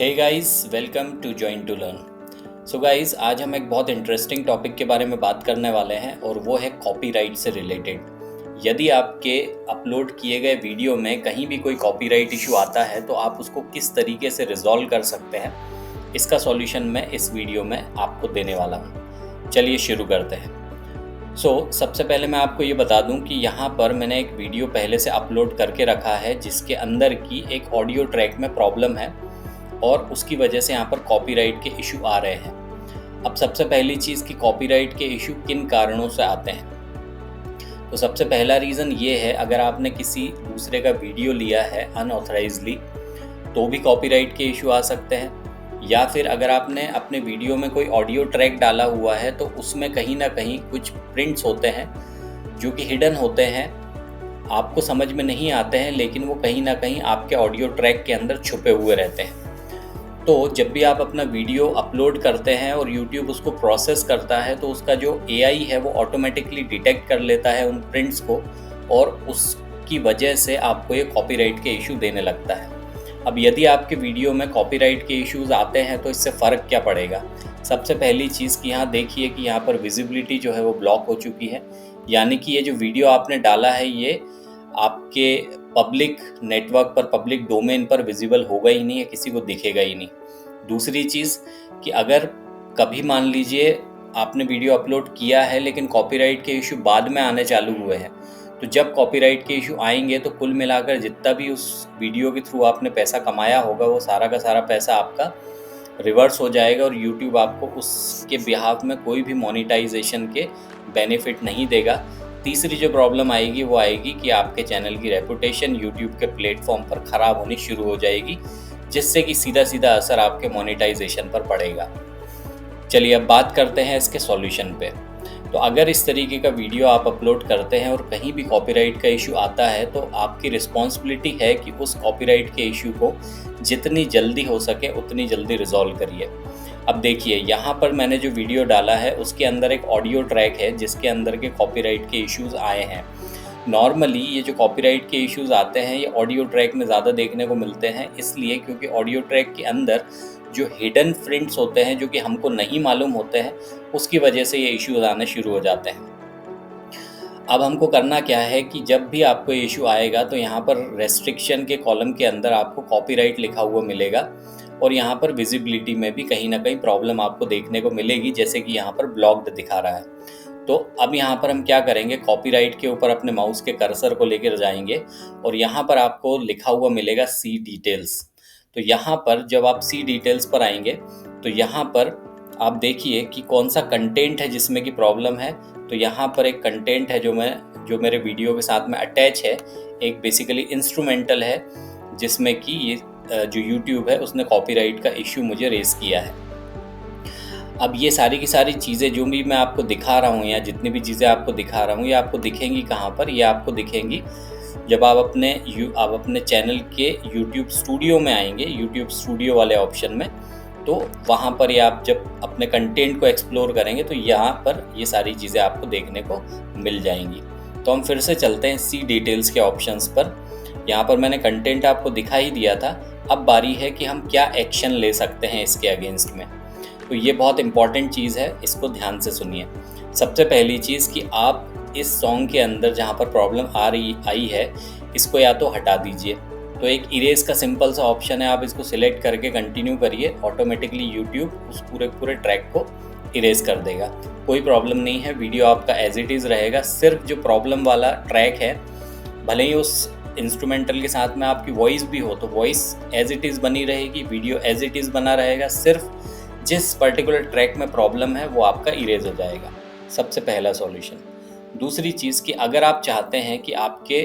Hey guys, welcome to join to learn. So guys, आज हम एक बहुत इंटरेस्टिंग टॉपिक के बारे में बात करने वाले हैं और वो है कॉपीराइट से रिलेटेड। यदि आपके अपलोड किए गए वीडियो में कहीं भी कोई कॉपीराइट इशू आता है तो आप उसको किस तरीके से रिजॉल्व कर सकते हैं, इसका सॉल्यूशन मैं इस वीडियो में आपको देने वाला हूँ। चलिए शुरू करते हैं। सबसे पहले मैं आपको ये बता दूं कि यहाँ पर मैंने एक वीडियो पहले से अपलोड करके रखा है जिसके अंदर की एक ऑडियो ट्रैक में प्रॉब्लम है और उसकी वजह से यहाँ पर कॉपीराइट के इशू आ रहे हैं। अब सबसे पहली चीज़ कि कॉपीराइट के इशू किन कारणों से आते हैं। तो सबसे पहला रीज़न ये है, अगर आपने किसी दूसरे का वीडियो लिया है अनऑथराइजली तो भी कॉपीराइट के इशू आ सकते हैं, या फिर अगर आपने अपने वीडियो में कोई ऑडियो ट्रैक डाला हुआ है तो उसमें कहीं ना कहीं कुछ प्रिंट्स होते हैं जो कि हिडन होते हैं, आपको समझ में नहीं आते हैं, लेकिन वो कहीं ना कहीं आपके ऑडियो ट्रैक के अंदर छुपे हुए रहते हैं। तो जब भी आप अपना वीडियो अपलोड करते हैं और YouTube उसको प्रोसेस करता है तो उसका जो AI है वो ऑटोमेटिकली डिटेक्ट कर लेता है उन प्रिंट्स को, और उसकी वजह से आपको ये कॉपीराइट के इशू देने लगता है। अब यदि आपके वीडियो में कॉपीराइट के इश्यूज आते हैं तो इससे फ़र्क क्या पड़ेगा। सबसे पहली चीज़ कि यहाँ देखिए कि यहाँ पर विजिबिलिटी जो है वो ब्लॉक हो चुकी है, यानी कि ये जो वीडियो आपने डाला है ये आपके पब्लिक नेटवर्क पर, पब्लिक डोमेन पर विजिबल होगा ही नहीं है, किसी को दिखेगा ही नहीं। दूसरी चीज़ कि अगर कभी मान लीजिए आपने वीडियो अपलोड किया है लेकिन कॉपीराइट के इशू बाद में आने चालू हुए हैं, तो जब कॉपीराइट के इशू आएंगे तो कुल मिलाकर जितना भी उस वीडियो के थ्रू आपने पैसा कमाया होगा वो सारा का सारा पैसा आपका रिवर्स हो जाएगा और YouTube आपको उसके बिहाफ में कोई भी मोनेटाइजेशन के बेनिफिट नहीं देगा। तीसरी जो प्रॉब्लम आएगी वो आएगी कि आपके चैनल की रेपुटेशन YouTube के प्लेटफॉर्म पर ख़राब होनी शुरू हो जाएगी, जिससे कि सीधा सीधा असर आपके मोनेटाइजेशन पर पड़ेगा। चलिए अब बात करते हैं इसके सॉल्यूशन पे। तो अगर इस तरीके का वीडियो आप अपलोड करते हैं और कहीं भी कॉपीराइट का इशू आता है तो आपकी रिस्पॉन्सिबिलिटी है कि उस कॉपीराइट के इशू को जितनी जल्दी हो सके उतनी जल्दी रिजॉल्व करिए। अब देखिए यहाँ पर मैंने जो वीडियो डाला है उसके अंदर एक ऑडियो ट्रैक है जिसके अंदर के कॉपीराइट के इश्यूज आए हैं। नॉर्मली ये जो कॉपीराइट के इश्यूज आते हैं ये ऑडियो ट्रैक में ज़्यादा देखने को मिलते हैं, इसलिए क्योंकि ऑडियो ट्रैक के अंदर जो हिडन प्रिंट्स होते हैं जो कि हमको नहीं मालूम होते हैं, उसकी वजह से ये इश्यूज आने शुरू हो जाते हैं। अब हमको करना क्या है कि जब भी आपको ये इशू आएगा तो यहाँ पर रेस्ट्रिक्शन के कॉलम के अंदर आपको कॉपीराइट लिखा हुआ मिलेगा और यहाँ पर विजिबिलिटी में भी कहीं ना कहीं प्रॉब्लम आपको देखने को मिलेगी, जैसे कि यहाँ पर ब्लॉक्ड दिखा रहा है। तो अब यहाँ पर हम क्या करेंगे, कॉपीराइट के ऊपर अपने माउस के कर्सर को लेकर जाएंगे और यहाँ पर आपको लिखा हुआ मिलेगा सी डिटेल्स। तो यहाँ पर जब आप सी डिटेल्स पर आएंगे तो यहाँ पर आप देखिए कि कौन सा कंटेंट है जिसमें की प्रॉब्लम है। तो यहाँ पर एक कंटेंट है जो मेरे वीडियो के साथ में अटैच है, एक बेसिकली इंस्ट्रूमेंटल है जिसमें कि ये जो YouTube है उसने कॉपीराइट का इश्यू मुझे रेज किया है। अब ये सारी की सारी चीज़ें जो भी मैं आपको दिखा रहा हूँ या जितनी भी चीज़ें आपको दिखा रहा हूँ ये आपको दिखेंगी कहाँ पर, ये आपको दिखेंगी जब आप अपने चैनल के YouTube स्टूडियो में आएंगे, YouTube स्टूडियो वाले ऑप्शन में। तो वहाँ पर ये आप जब अपने कंटेंट को एक्सप्लोर करेंगे तो यहाँ पर ये सारी चीज़ें आपको देखने को मिल जाएंगी। तो हम फिर से चलते हैं सी डिटेल्स के ऑप्शंस पर। यहाँ पर मैंने कंटेंट आपको दिखा ही दिया था, अब बारी है कि हम क्या एक्शन ले सकते हैं इसके अगेंस्ट में। तो ये बहुत इंपॉर्टेंट चीज़ है, इसको ध्यान से सुनिए। सबसे पहली चीज़ कि आप इस सॉन्ग के अंदर जहाँ पर प्रॉब्लम आई है इसको या तो हटा दीजिए। तो एक इरेज का सिंपल सा ऑप्शन है, आप इसको सिलेक्ट करके कंटिन्यू करिए, ऑटोमेटिकली YouTube उस पूरे ट्रैक को इरेज कर देगा। कोई प्रॉब्लम नहीं है, वीडियो आपका एज इट इज़ रहेगा। सिर्फ जो प्रॉब्लम वाला ट्रैक है, भले ही उस इंस्ट्रूमेंटल के साथ में आपकी वॉइस भी हो तो वॉइस एज इट इज़ बनी रहेगी, वीडियो एज इट इज़ बना रहेगा, सिर्फ जिस पर्टिकुलर ट्रैक में प्रॉब्लम है वो आपका इरेज हो जाएगा। सबसे पहला सॉल्यूशन। दूसरी चीज़ कि अगर आप चाहते हैं कि आपके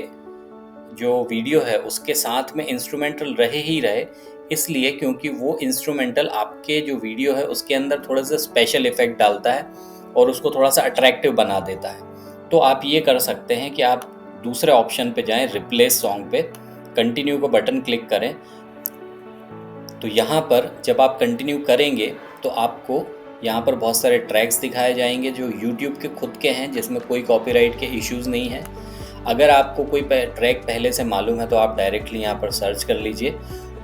जो वीडियो है उसके साथ में इंस्ट्रूमेंटल रहे ही रहे, इसलिए क्योंकि वो इंस्ट्रूमेंटल आपके जो वीडियो है उसके अंदर थोड़ा सा स्पेशल इफेक्ट डालता है और उसको थोड़ा सा अट्रैक्टिव बना देता है। तो आप ये कर सकते हैं कि आप दूसरे ऑप्शन पे जाएं, रिप्लेस सॉन्ग पे, कंटिन्यू का बटन क्लिक करें। तो यहाँ पर जब आप कंटिन्यू करेंगे तो आपको यहाँ पर बहुत सारे ट्रैक्स दिखाए जाएंगे जो YouTube के खुद के हैं, जिसमें कोई कॉपीराइट के इश्यूज़ नहीं है। अगर आपको कोई ट्रैक पहले से मालूम है तो आप डायरेक्टली यहाँ पर सर्च कर लीजिए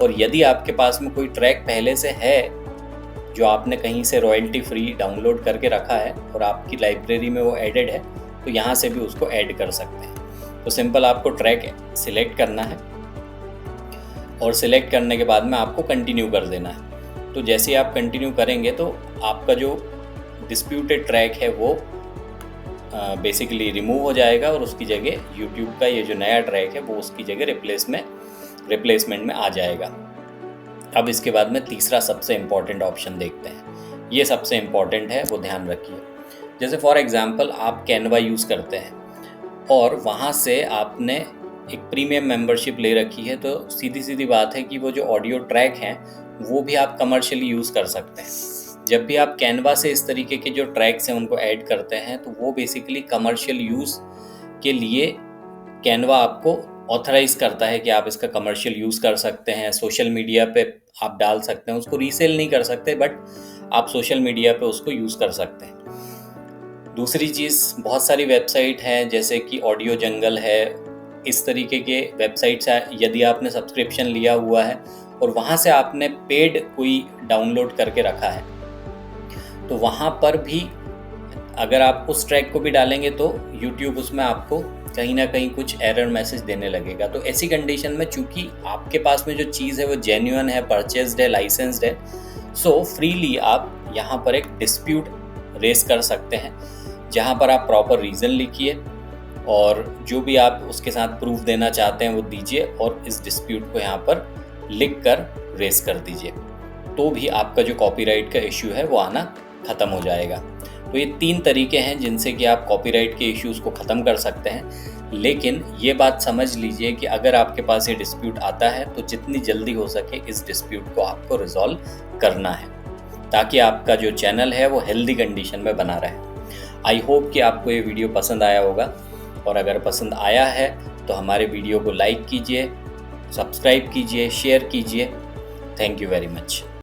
और यदि आपके पास में कोई ट्रैक पहले से है जो आपने कहीं से रॉयल्टी फ्री डाउनलोड करके रखा है और आपकी लाइब्रेरी में वो एडेड है, तो यहाँ से भी उसको ऐड कर सकते हैं। तो सिंपल आपको ट्रैक सिलेक्ट करना है और सिलेक्ट करने के बाद में आपको कंटिन्यू कर देना है। तो जैसे ही आप कंटिन्यू करेंगे तो आपका जो डिस्प्यूटेड ट्रैक है वो बेसिकली रिमूव हो जाएगा और उसकी जगह यूट्यूब का ये जो नया ट्रैक है वो उसकी जगह रिप्लेसमेंट में आ जाएगा। अब इसके बाद में तीसरा सबसे इम्पॉर्टेंट ऑप्शन देखते हैं। ये सबसे इम्पॉर्टेंट है, वो ध्यान रखिए। जैसे फॉर एग्जांपल आप कैनवा यूज़ करते हैं और वहाँ से आपने एक प्रीमियम मेंबरशिप ले रखी है, तो सीधी सीधी बात है कि वो जो ऑडियो ट्रैक हैं वो भी आप कमर्शियली यूज़ कर सकते हैं। जब भी आप कैनवा से इस तरीके के जो ट्रैक्स हैं उनको ऐड करते हैं तो वो बेसिकली कमर्शियल यूज़ के लिए कैनवा आपको ऑथराइज़ करता है कि आप इसका कमर्शियल यूज़ कर सकते हैं। सोशल मीडिया पे आप डाल सकते हैं, उसको रीसेल नहीं कर सकते बट आप सोशल मीडिया पे उसको यूज़ कर सकते हैं। दूसरी चीज़, बहुत सारी वेबसाइट हैं जैसे कि ऑडियो जंगल है, इस तरीके के वेबसाइट्स है। यदि आपने सब्सक्रिप्शन लिया हुआ है और वहाँ से आपने पेड कोई डाउनलोड करके रखा है तो वहाँ पर भी अगर आप उस ट्रैक को भी डालेंगे तो YouTube उसमें आपको कहीं ना कहीं कुछ एरर मैसेज देने लगेगा। तो ऐसी कंडीशन में चूंकि आपके पास में जो चीज़ है वो जेन्युइन है, परचेज्ड है, लाइसेंस्ड है, सो फ्रीली आप यहाँ पर एक डिस्प्यूट रेस कर सकते हैं जहाँ पर आप प्रॉपर रीज़न लिखिए और जो भी आप उसके साथ प्रूफ देना चाहते हैं वो दीजिए और इस डिस्प्यूट को यहाँ पर लिख कर रेस कर दीजिए, तो भी आपका जो कॉपीराइट का इश्यू है वो आना ख़त्म हो जाएगा। तो ये 3 तरीके हैं जिनसे कि आप कॉपीराइट के इश्यूज़ को ख़त्म कर सकते हैं। लेकिन ये बात समझ लीजिए कि अगर आपके पास ये डिस्प्यूट आता है तो जितनी जल्दी हो सके इस डिस्प्यूट को आपको रिजॉल्व करना है ताकि आपका जो चैनल है वो हेल्दी कंडीशन में बना रहे। आई होप कि आपको ये वीडियो पसंद आया होगा और अगर पसंद आया है तो हमारे वीडियो को लाइक कीजिए, सब्सक्राइब कीजिए, शेयर कीजिए। Thank you very much.